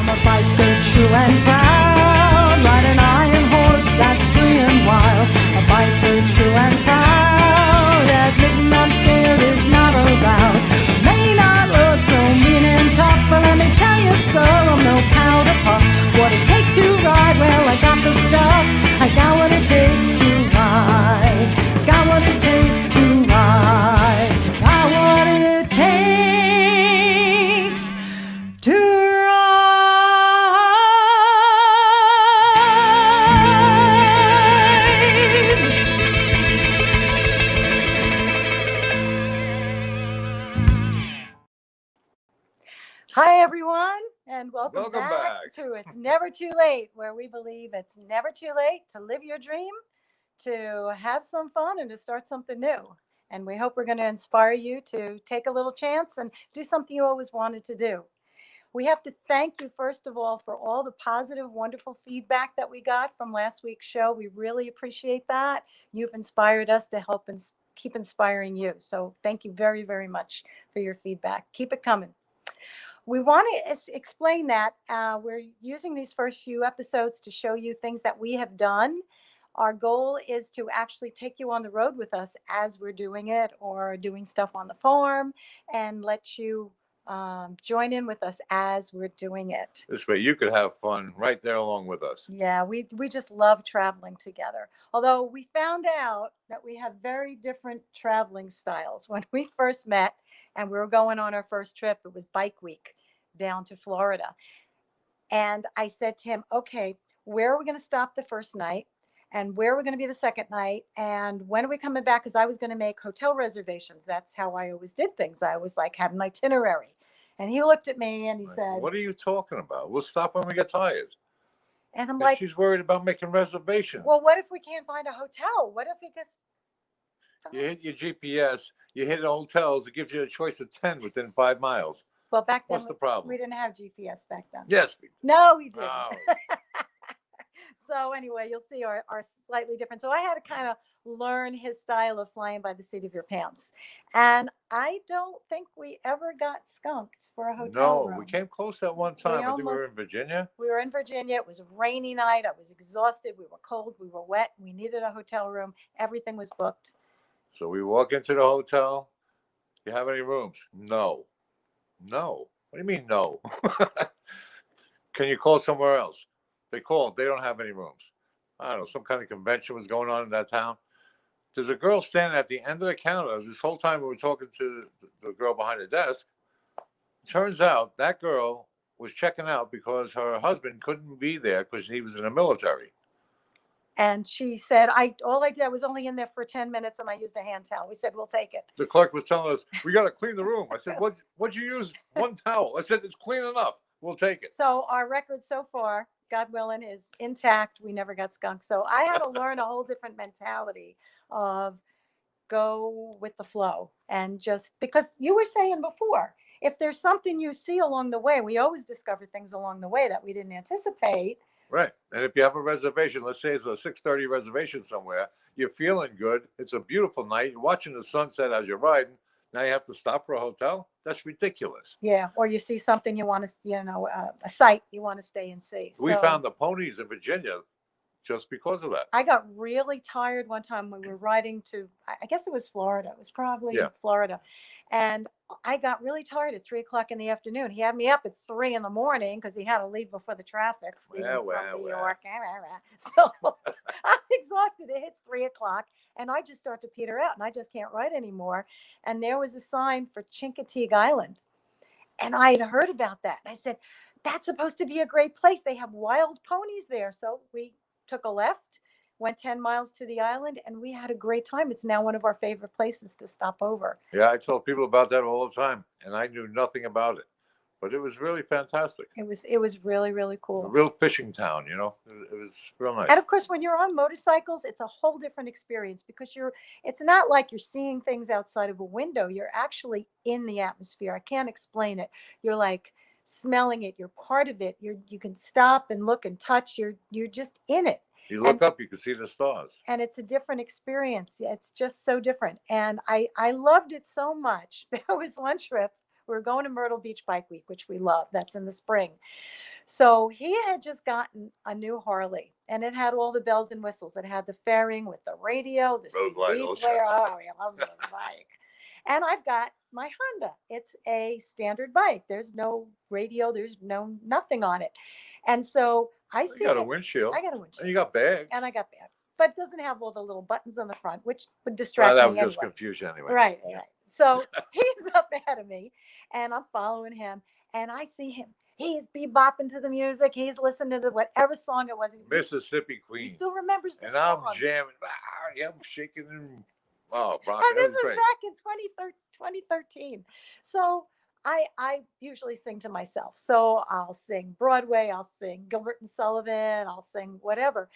I'm a biker, true and proud, ride an iron horse that's free and wild. A biker, true and proud, admitting I'm scared is not allowed. I may not look so mean and tough, but let me tell you so, I'm no powder puff. What it takes to ride, well, I got the stuff. I got what it takes to ride. Got what it takes to ride. Got what it takes to Hi, everyone, and welcome back to It's Never Too Late, where we believe it's never too late to live your dream, to have some fun, and to start something new. And we hope we're going to inspire you to take a little chance and do something you always wanted to do. We have to thank you, first of all, for all the positive, wonderful feedback that we got from last week's show. We really appreciate that. You've inspired us to help keep inspiring you. So thank you very, very much for your feedback. Keep it coming. We want to explain that we're using these first few episodes to show you things that we have done. Our goal is to actually take you on the road with us as we're doing it, or doing stuff on the farm, and let you join in with us as we're doing it. This way you could have fun right there along with us. Yeah, we just love traveling together. Although we found out that we have very different traveling styles. When we first met and we were going on our first trip, it was Bike Week down to Florida. And I said to him, okay, where are we going to stop the first night? And where are we going to be the second night? And when are we coming back? Because I was going to make hotel reservations. That's how I always did things. I always had an itinerary. And he looked at me and he said, what are you talking about? We'll stop when we get tired. And I'm like, she's worried about making reservations. Well, what if we can't find a hotel? What if we just... You hit your GPS, you hit hotels, it gives you a choice of 10 within 5 miles. Well, back then, what's the problem? We didn't have GPS back then. Yes, we did. No, we didn't. Oh. So anyway, you'll see our slightly different. So I had to kind of learn his style of flying by the seat of your pants. And I don't think we ever got skunked for a hotel room. No, we came close at one time. I think we were in Virginia. We were in Virginia. It was a rainy night. I was exhausted. We were cold. We were wet. We needed a hotel room. Everything was booked. So we walk into the hotel. You have any rooms? No. No. What do you mean no? Can you call somewhere else? They called. They don't have any rooms. I don't know. Some kind of convention was going on in that town. There's a girl standing at the end of the counter. This whole time we were talking to the girl behind the desk. Turns out that girl was checking out because her husband couldn't be there because he was in the military. And she said, all I did, I was only in there for 10 minutes and I used a hand towel. We said, we'll take it. The clerk was telling us, we got to clean the room. I said, what'd you use? One towel. I said, it's clean enough. We'll take it. So our record so far, God willing, is intact. We never got skunked. So I had to learn a whole different mentality of go with the flow. And just because you were saying before, if there's something you see along the way, we always discover things along the way that we didn't anticipate. Right. And if you have a reservation, let's say it's a 6:30 reservation somewhere, you're feeling good. It's a beautiful night. You're watching the sunset as you're riding. Now you have to stop for a hotel? That's ridiculous. Yeah. Or you see something you want to, a site you want to stay and see. We found the ponies in Virginia just because of that. I got really tired one time when we were riding to, I guess it was Florida. It was probably Florida. And I got really tired at 3:00 in the afternoon. He had me up at 3 in the morning because he had to leave before the traffic from New York. So I'm exhausted. It hits 3:00 and I just start to peter out and I just can't ride anymore. And there was a sign for Chincoteague Island. And I had heard about that. And I said, that's supposed to be a great place. They have wild ponies there. So we took a left, went 10 miles to the island, and we had a great time. It's now one of our favorite places to stop over. Yeah, I tell people about that all the time, and I knew nothing about it. But it was really fantastic. It was really, really cool. A real fishing town, It was real nice. And of course, when you're on motorcycles, it's a whole different experience because it's not like you're seeing things outside of a window. You're actually in the atmosphere. I can't explain it. You're like smelling it. You're part of it. You can stop and look and touch. You're just in it. You look up, you can see the stars. And it's a different experience. It's just so different. And I loved it so much. There was one trip We were going to Myrtle Beach Bike Week, which we love. That's in the spring. So he had just gotten a new Harley, and it had all the bells and whistles. It had the fairing with the radio, the Road Glide CD Ultra. player. Oh, he loves this bike. And I've got my Honda. It's a standard bike. There's no radio. There's no nothing on it. And so I see You got a it. windshield. I got a windshield. And you got bags. And I got bags, but it doesn't have all the little buttons on the front, which would Well, distract that me was just anyway. confusion anyway. Right, right. So he's up ahead of me, and I'm following him, and I see him. He's bebopping to the music. He's listening to whatever song it was. Mississippi He Queen. still remembers the And song. I'm jamming. Yeah, I'm shaking and rocking. And this It was great. back in 2013. So I usually sing to myself. So I'll sing Broadway, I'll sing Gilbert and Sullivan, I'll sing whatever.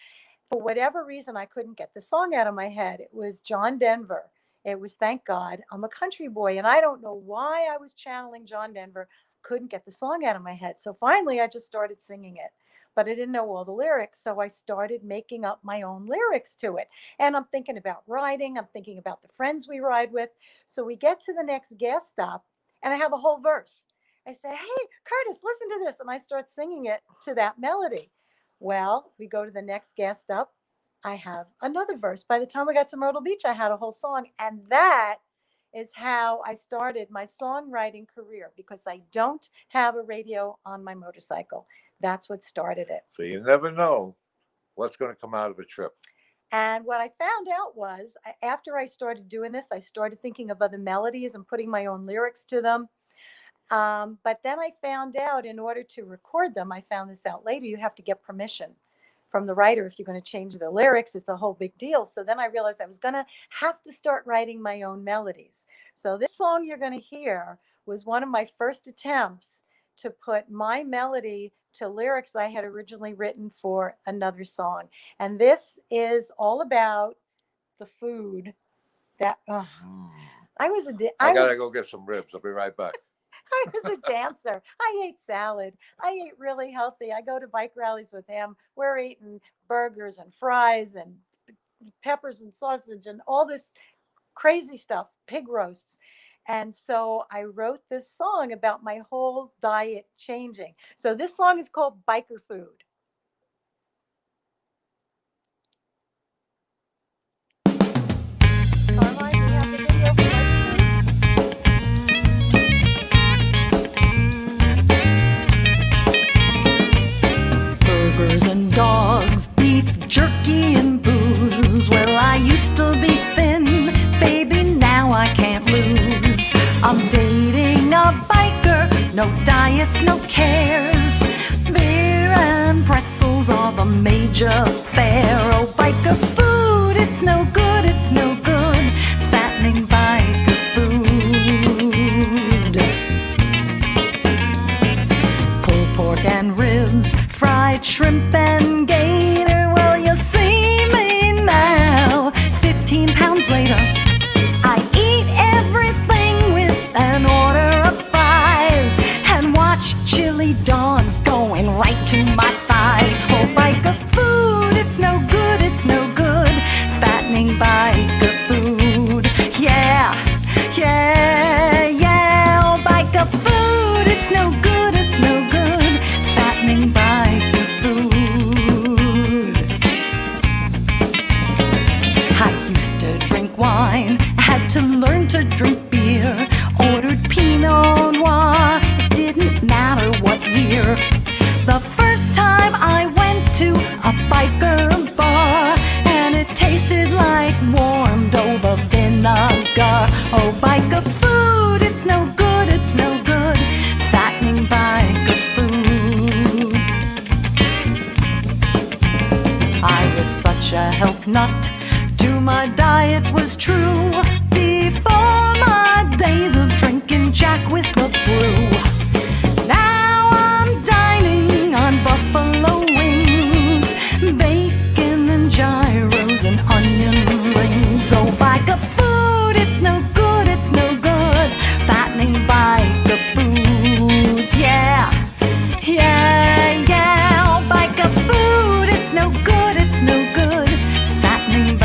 For whatever reason, I couldn't get the song out of my head. It was John Denver. It was Thank God I'm a Country Boy. And I don't know why I was channeling John Denver. Couldn't get the song out of my head. So finally, I just started singing it. But I didn't know all the lyrics. So I started making up my own lyrics to it. And I'm thinking about riding. I'm thinking about the friends we ride with. So we get to the next gas stop, and I have a whole verse. I say, hey, Curtis, listen to this. And I start singing it to that melody. Well, we go to the next gas stop. I have another verse. By the time we got to Myrtle Beach, I had a whole song. And that is how I started my songwriting career, because I don't have a radio on my motorcycle. That's what started it. So you never know what's going to come out of a trip. And what I found out was, after I started doing this, I started thinking of other melodies and putting my own lyrics to them. But then I found out, in order to record them, I found this out later, you have to get permission from the writer. If you're going to change the lyrics, it's a whole big deal. So then I realized I was going to have to start writing my own melodies. So this song you're going to hear was one of my first attempts to put my melody to lyrics I had originally written for another song. And this is all about the food that I was I got to go get some ribs. I'll be right back. I was a dancer. I ate salad. I ate really healthy. I go to bike rallies with him. We're eating burgers and fries and peppers and sausage and all this crazy stuff, pig roasts. And so I wrote this song about my whole diet changing. So this song is called Biker Food. Carmine, do you have the video for Biker Food? Burgers and dogs, beef jerky and booze. Well, I used to be thin, baby, now I can't lose. I'm dating a biker, no diets, no cares. Beer and pretzels are the major fare. Oh, biker food, it's no good, it's no good. Fattening biker food. Pulled pork and ribs, fried shrimp and gator. Well, you see me now, 15 pounds later. I eat everything with an order of fries and watch chili dogs going right to my thighs. Oh, biker food, it's no good, it's no good. Fattening biker food. Yeah, yeah, yeah. Oh, biker food, it's no good, it's no good. Fattening biker food. I used to drink wine, had to learn to drink beer. Ordered Pinot Noir, it didn't matter what year. The first time I went to a biker bar, and it tasted like warmed over vinegar. Oh, biker food, it's no good, it's no good. Fattening biker food. I was such a health nut, till my diet was true. Before my days of drinking Jack with the brew. Now I'm dining on buffalo wings, bacon and gyros and onion rings. Oh, biker food, it's no good, it's no good. Fattening biker food. Yeah, yeah, yeah. Oh, biker food, it's no good, it's no good. Fattening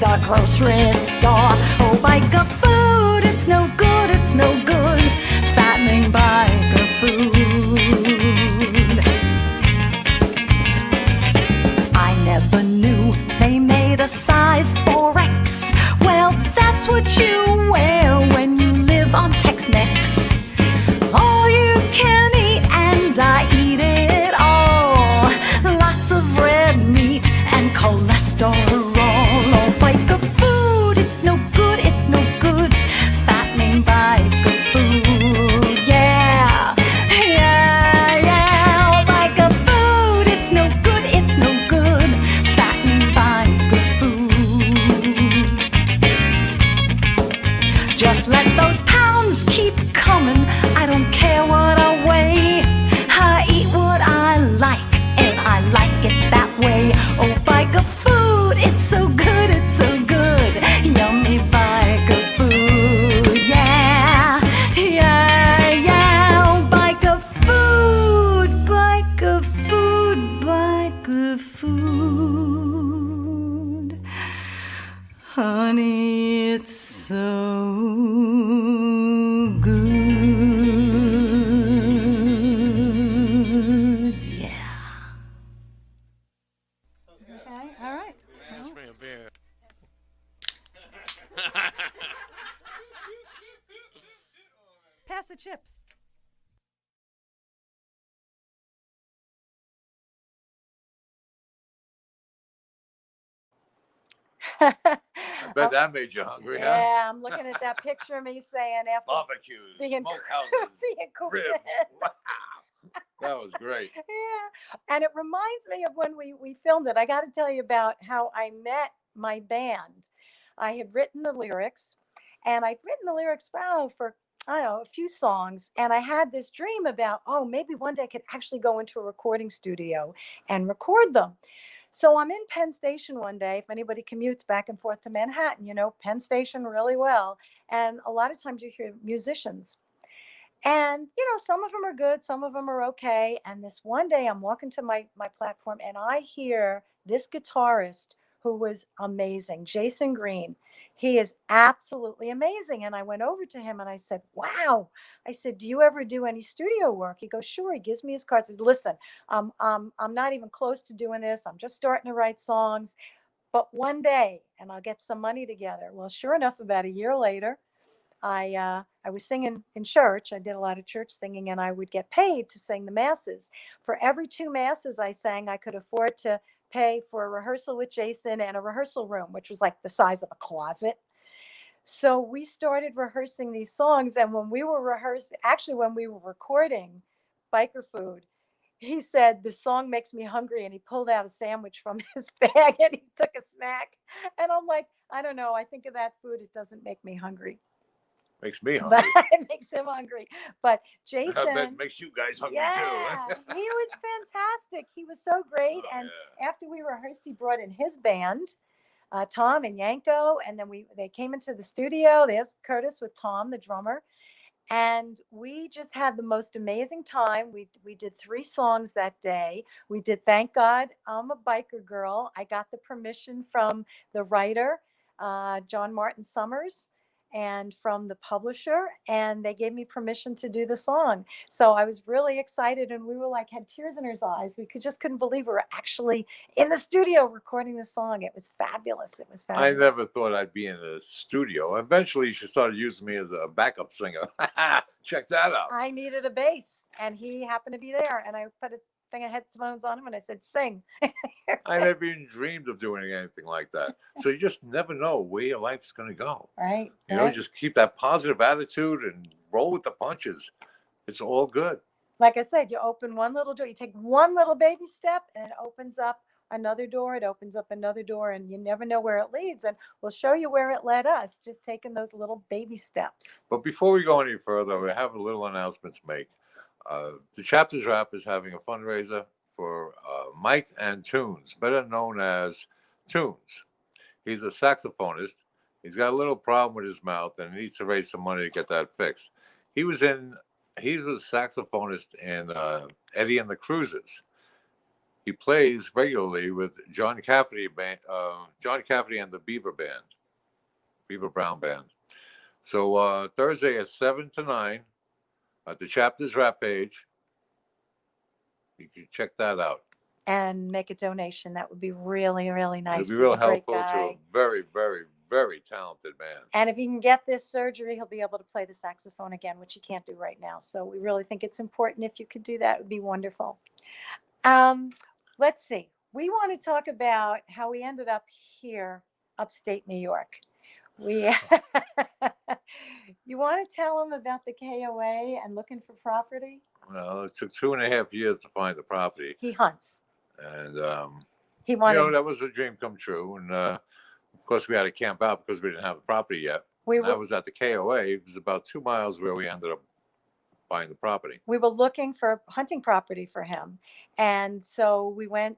the grocery store. Oh, biker food, it's no good, it's no good. Fattening biker food. I never knew they made a size 4X. Well, that's what you wear when you live on Tex-Mex. All you can eat, and I eat it all. Lots of red meat and cholesterol. Oh, biker food, it's no good, it's no good. Fattening biker food, yeah, yeah, yeah. Oh, biker food, it's no good, it's no good. Fattening biker food. Just let those pounds keep coming. I don't care what I weigh. I eat what I like, and I like it that way. Oh, biker food, it's so good, it's so good. Yummy biker food, yeah, yeah, yeah. Oh, biker food, biker food, biker food. Honey, it's so good. Yeah. Okay, all right. Pass me a beer. Pass the chips. I bet that made you hungry, huh? Yeah, I'm looking at that picture of me saying after Barbecues, being, smokehouses, being cooked ribs. in. Wow. That was great. Yeah, and it reminds me of when we filmed it. I got to tell you about how I met my band. I had written the lyrics, and I'd written the lyrics for I don't know a few songs, and I had this dream about maybe one day I could actually go into a recording studio and record them. So I'm in Penn Station one day. If anybody commutes back and forth to Manhattan, you know Penn Station really well, and a lot of times you hear musicians. And some of them are good, some of them are okay. And this one day I'm walking to my platform and I hear this guitarist who was amazing, Jason Green. He is absolutely amazing. And I went over to him and I said, wow. I said, do you ever do any studio work? He goes, sure. He gives me his cards. He said, listen, I'm not even close to doing this. I'm just starting to write songs. But one day, and I'll get some money together. Well, sure enough, about a year later, I was singing in church. I did a lot of church singing, and I would get paid to sing the masses. For every 2 masses I sang, I could afford to pay for a rehearsal with Jason and a rehearsal room, which was like the size of a closet. So we started rehearsing these songs, and when we were recording Biker Food, he said, the song makes me hungry, and he pulled out a sandwich from his bag and he took a snack. And I'm like, I don't know. I think of that food. It doesn't make me hungry. Makes me But hungry. it makes him hungry. But I bet Jason, it makes you guys hungry yeah, too. he was fantastic. He was so great. Oh, And yeah. after we rehearsed, he brought in his band, Tom and Yanko, and then they came into the studio. There's Curtis with Tom, the drummer, and we just had the most amazing time. We did 3 songs that day. We did Thank God I'm a Biker Girl. I got the permission from the writer, John Martin Summers, and from the publisher, and they gave me permission to do the song. So I was really excited, and we were like had tears in our eyes. We couldn't believe we were actually in the studio recording the song. It was fabulous. It was I fabulous. never thought I'd be in a studio. Eventually, she started using me as a backup singer. Check that out. I needed a bass, and he happened to be there, and I put a thing of headphones on him, and I said, "Sing." I never even dreamed of doing anything like that. So you just never know where your life's going to go. Right. You know, just keep that positive attitude and roll with the punches. It's all good. Like I said, you open one little door, you take one little baby step, and it opens up another door. It opens up another door, and you never know where it leads. And we'll show you where it led us, just taking those little baby steps. But before we go any further, we have a little announcement to make. The Chapters Rap is having a fundraiser for Mike and Tunes, better known as Tunes. He's a saxophonist. He's got a little problem with his mouth and needs to raise some money to get that fixed. He was a saxophonist in Eddie and the Cruisers. he plays regularly with John Cafferty band, John Cafferty and the Beaver Band, Beaver Brown Band. So Thursday at 7 to 9 at the Chapters Rap page. You can check that out. And make a donation. That would be really, really nice. It'll be He's real a great helpful to guy. a very, very, very talented man. And if he can get this surgery, he'll be able to play the saxophone again, which he can't do right now. So we really think it's important. If you could do that, it would be wonderful. Let's see. We want to talk about how we ended up here, upstate New York. You want to tell them about the KOA and looking for property? Well, it took 2.5 years to find the property. He hunts. And, He wanted. that was a dream come true. And of course, we had to camp out because we didn't have the property yet. We That were, was at the KOA. It was about 2 miles where we ended up buying the property. we were looking for hunting property for him. And so we went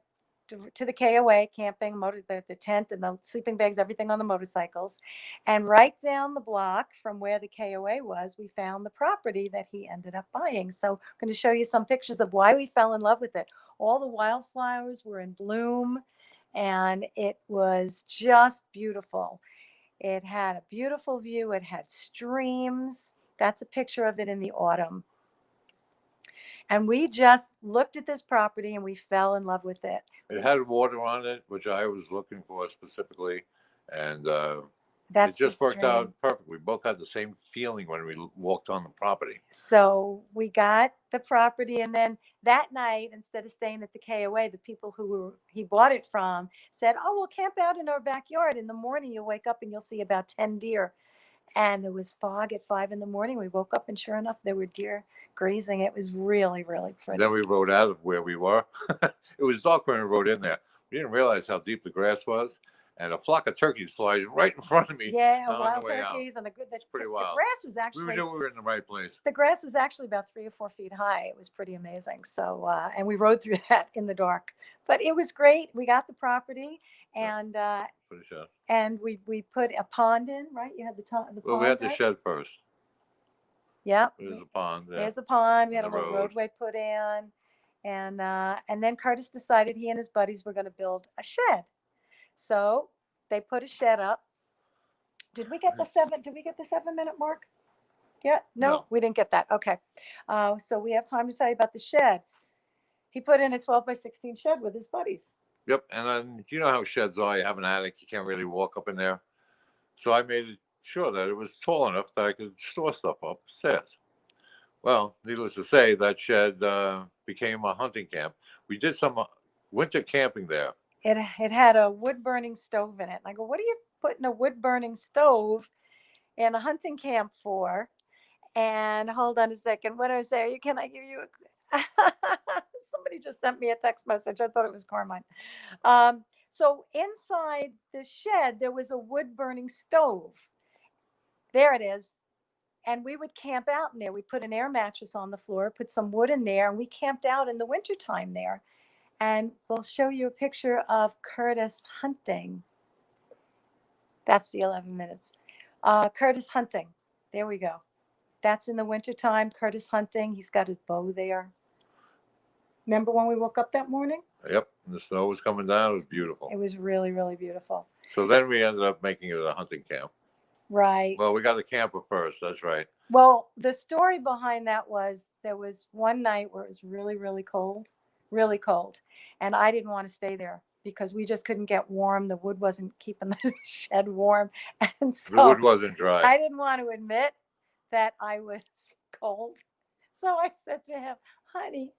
to the KOA camping, the tent and the sleeping bags, everything on the motorcycles. And right down the block from where the KOA was, we found the property that he ended up buying. So I'm going to show you some pictures of why we fell in love with it. All the wildflowers were in bloom and it was just beautiful. It had a beautiful view. It had streams. That's a picture of it in the autumn. And we just looked at this property and we fell in love with it. It had water on it, which I was looking for specifically. And That's it just the worked stream. out perfect. We both had the same feeling when we walked on the property. So we got the property, and then that night, instead of staying at the KOA, the people he bought it from said, "Oh, we'll camp out in our backyard. In the morning, you'll wake up and you'll see about 10 deer." And there was fog at 5 in the morning. We woke up, and sure enough, there were deer grazing. It was really, really pretty. Then we rode out of where we were. It was dark when we rode in there. We didn't realize how deep the grass was. And a flock of turkeys flies right in front of me. Yeah, on the wild way out. turkeys and the pretty the wild. grass was We actually knew we were in the right place. the grass was actually about 3 or 4 feet high. It was pretty amazing. So, and we rode through that in the dark, but it was great. We got the property, and Pretty sure. and we put a pond in, right? You had the pond. Well, we had the right? shed first. Yep. There's a pond there. There's the pond. We had a the little road. roadway put in, and then Curtis decided he and his buddies were going to build a shed. So they put a shed up. Did we get the 7-minute mark? Yeah. No, No. we didn't get that. Okay. So we have time to tell you about the shed. He put in a 12 by 16 shed with his buddies. Yep. And then you know how sheds are. You have an attic. You can't really walk up in there. So I made sure that it was tall enough that I could store stuff upstairs. Well, needless to say, that shed became a hunting camp. We did some winter camping there. It had a wood burning stove in it. And I go, what are you putting a wood burning stove in a hunting camp for? And hold on a second. What did I say? Can I give you a somebody just sent me a text message. I thought it was Carmine. So inside the shed, there was a wood burning stove. There it is. And we would camp out in there. We put an air mattress on the floor, put some wood in there, and we camped out in the wintertime there. And we'll show you a picture of Curtis hunting. That's the 11 minutes. Curtis hunting. There we go. That's in the wintertime, Curtis hunting. He's got his bow there. Remember when we woke up that morning? Yep. And the snow was coming down. It was beautiful. It was really, really beautiful. So then we ended up making it a hunting camp. Right. Well, we got the camper first. That's right. Well, the story behind that was there was one night where it was really, really cold. And I didn't want to stay there because we just couldn't get warm. The wood wasn't keeping the shed warm. And so The wood wasn't dry. I didn't want to admit that I was cold. So I said to him, honey,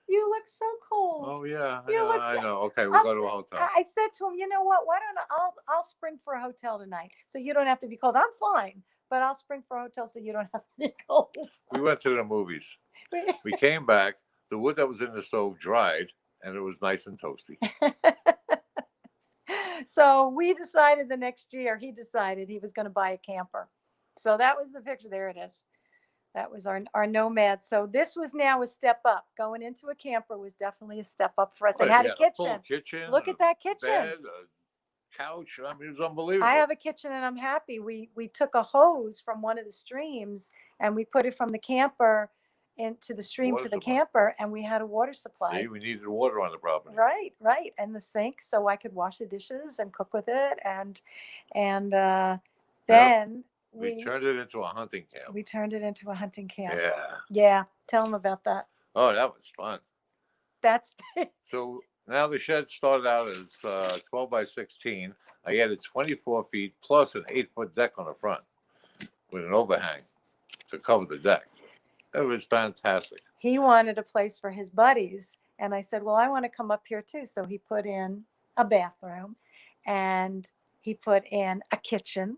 you look so cold. Oh yeah, You look I so- know. Okay, I'll we'll go to a hotel. I said to him, you know what? Why don't I'll spring for a hotel tonight so you don't have to be cold. I'm fine, but I'll spring for a hotel so you don't have to be cold. We went to the movies. We came back. The wood that was in the stove dried, and it was nice and toasty. So we decided the next year, he decided he was going to buy a camper. So that was the picture. There it is. That was our nomad. So this was now a step up. Going into a camper was definitely a step up for us. It had a full kitchen. kitchen. Look at that kitchen. Bed, a couch. I mean, it was unbelievable. I have a kitchen and I'm happy. We took a hose from one of the streams and we put it from the camper into the stream Water to the supply. camper, and we had a water supply. See, we needed water on the property. Right, and the sink, so I could wash the dishes and cook with it, and then We turned it into a hunting camp. we turned it into a hunting camp. Yeah. Yeah, tell them about that. Oh, that was fun. That's So now the shed started out as 12 by 16. I added 24 feet plus an 8-foot deck on the front with an overhang to cover the deck. It was fantastic. he wanted a place for his buddies, and I said, well, I want to come up here too. So he put in a bathroom, and he put in a kitchen,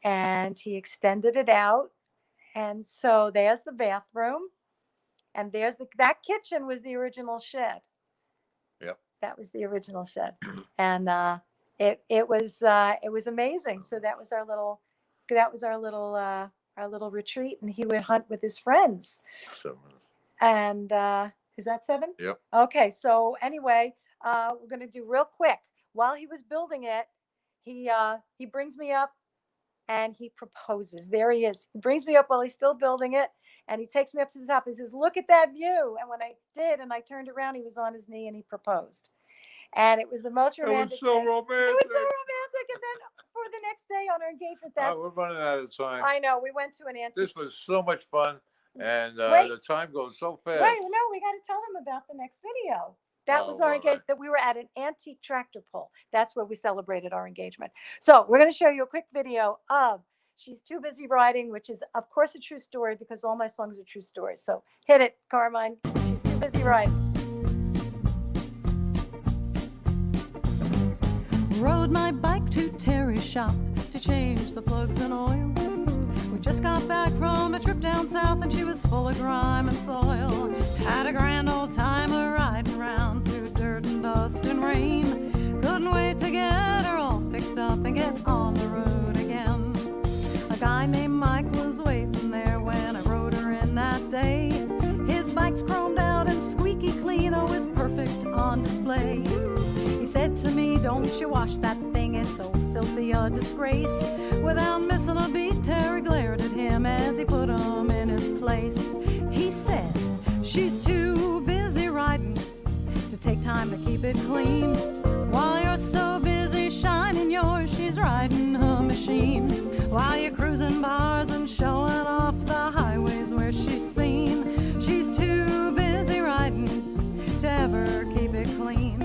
and he extended it out, and so there's the bathroom, and there's that kitchen was the original shed. Yep. That was the original shed, and it was amazing. So that was our little retreat, and he would hunt with his friends. So, And is that 7? Yep. Okay. So anyway, we're going to do real quick. While he was building it, he brings me up and he proposes. There he is. He brings me up while he's still building it, and he takes me up to the top. He says, look at that view. And when I did, and I turned around, he was on his knee and he proposed. And it was the most it was romantic so thing. romantic. It was so romantic. And then for the next day on our engagement, We're running out of time. I know, we went to an antique. This was so much fun, and Wait. the time goes so fast. Wait, no, we got to tell them about the next video. That was our all engagement. right. That we were at an antique tractor pull. That's where we celebrated our engagement. So we're going to show you a quick video of She's Too Busy Riding, which is, of course, a true story because all my songs are true stories. So hit it, Carmine. She's Too Busy Riding. Rode my bike to Terry's shop to change the plugs and oil. We just got back from a trip down south and she was full of grime and soil. Had a grand old time a riding around through dirt and dust and rain. Couldn't wait to get her all fixed up and get on the road again. A guy named Mike was waiting there when I rode her in that day. His bike's chromed out and squeaky clean, always perfect on display. He said to me, don't you wash that thing, it's so filthy a disgrace. Without missing a beat, Terry glared at him as he put him in his place. He said, she's too busy riding to take time to keep it clean. While you're so busy shining yours, she's riding her machine. While you're cruising bars and showing off the highways where she's seen, she's too busy riding to ever keep it clean.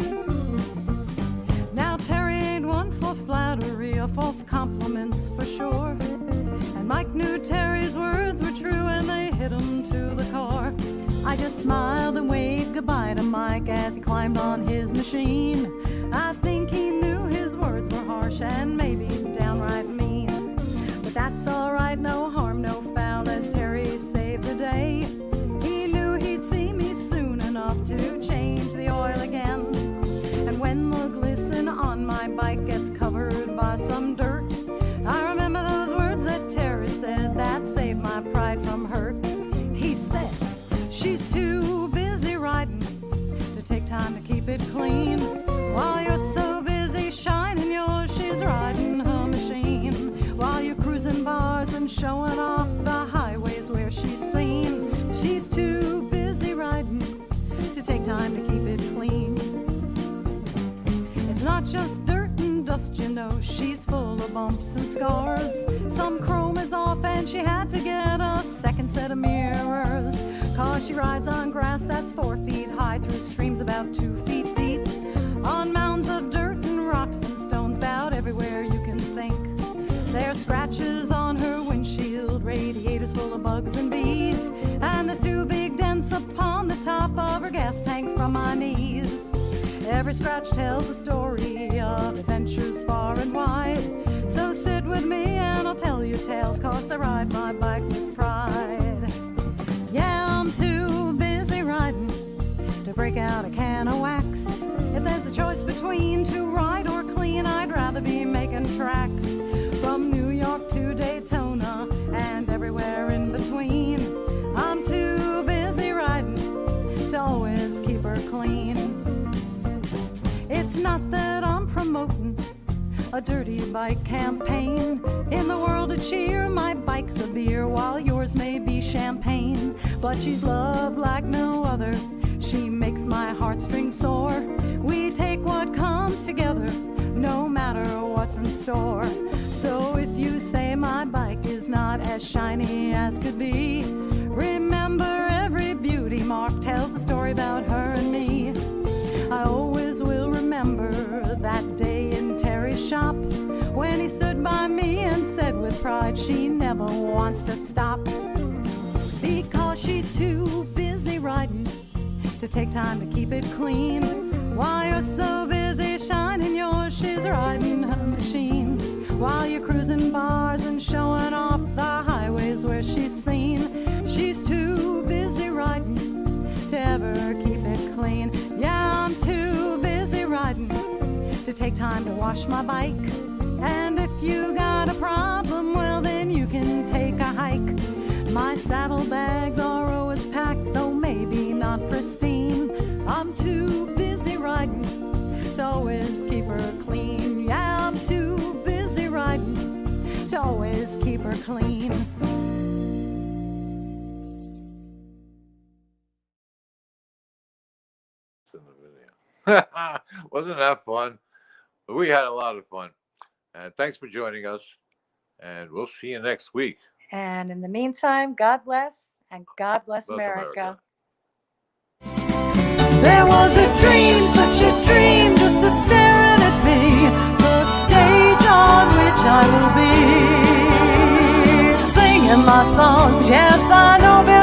Now Terry ain't one for flattery or false compliments for sure. And Mike knew Terry's words were true and they hit him to the core. I just smiled and waved goodbye to Mike as he climbed on his machine. I think he knew his words were harsh and maybe downright mean. But that's alright, no harm, no foul, as Terry saved the day. He knew he'd see me soon enough to change the oil again. And when the glisten on my bike gets covered by some dirt, I remember those words that Terry said that saved my pride from hurt. He said, she's too busy riding to take time to keep it clean. While you're so busy shining yours, she's riding her machine. While you're cruising bars and showing off the highways where she's seen, she's too busy riding to take time to keep it clean. It's not just dirt and dust, you know, she's full of bumps and scars. Some chrome is off and she had to get a second set of mirrors. Cause she rides on grass that's 4 feet high through streams about 2 feet deep. On mounds of dirt and rocks and stones about everywhere you can think. There are scratches on her windshield, radiators full of bugs and bees. And there's 2 big dents upon the top of her gas tank from my knees. Every scratch tells a story of adventures far and wide. So sit with me and I'll tell you tales, cause I ride my bike with pride. Yeah, I'm too busy riding to break out a can of wax. If there's a choice between to ride or clean, I'd rather be making tracks. From New York to Daytona and everywhere in between, I'm too busy riding to always keep her clean. It's not that I'm promoting a dirty bike campaign. In the world of cheer, my bike's a beer while yours may be champagne. but she's loved like no other. She makes my heartstrings sore. We take what comes together, no matter what's in store. So if you say my bike is not as shiny as could be, remember every beauty mark tells a story about her and me. I always will remember that day in Terry's shop when he stood by me and said with pride she never wants to stop, because she's too busy riding to take time to keep it clean. While you're so busy shining yours, she's riding her machine. While you're cruising bars and showing off the highways where she's seen, she's too busy riding to ever keep it clean. Yeah, I'm too busy riding to take time to wash my bike. And if you got a problem, well then you can take a hike. My saddlebags are always packed, though maybe not pristine. I'm too busy riding to always keep her clean. Yeah, I'm too busy riding to always keep her clean. In the video. Wasn't that fun? We had a lot of fun. And thanks for joining us. And we'll see you next week. And in the meantime, God bless, and God bless Bless America. There was a dream, such a dream, just a staring at me, the stage on which I will be singing my songs. Yes, I know.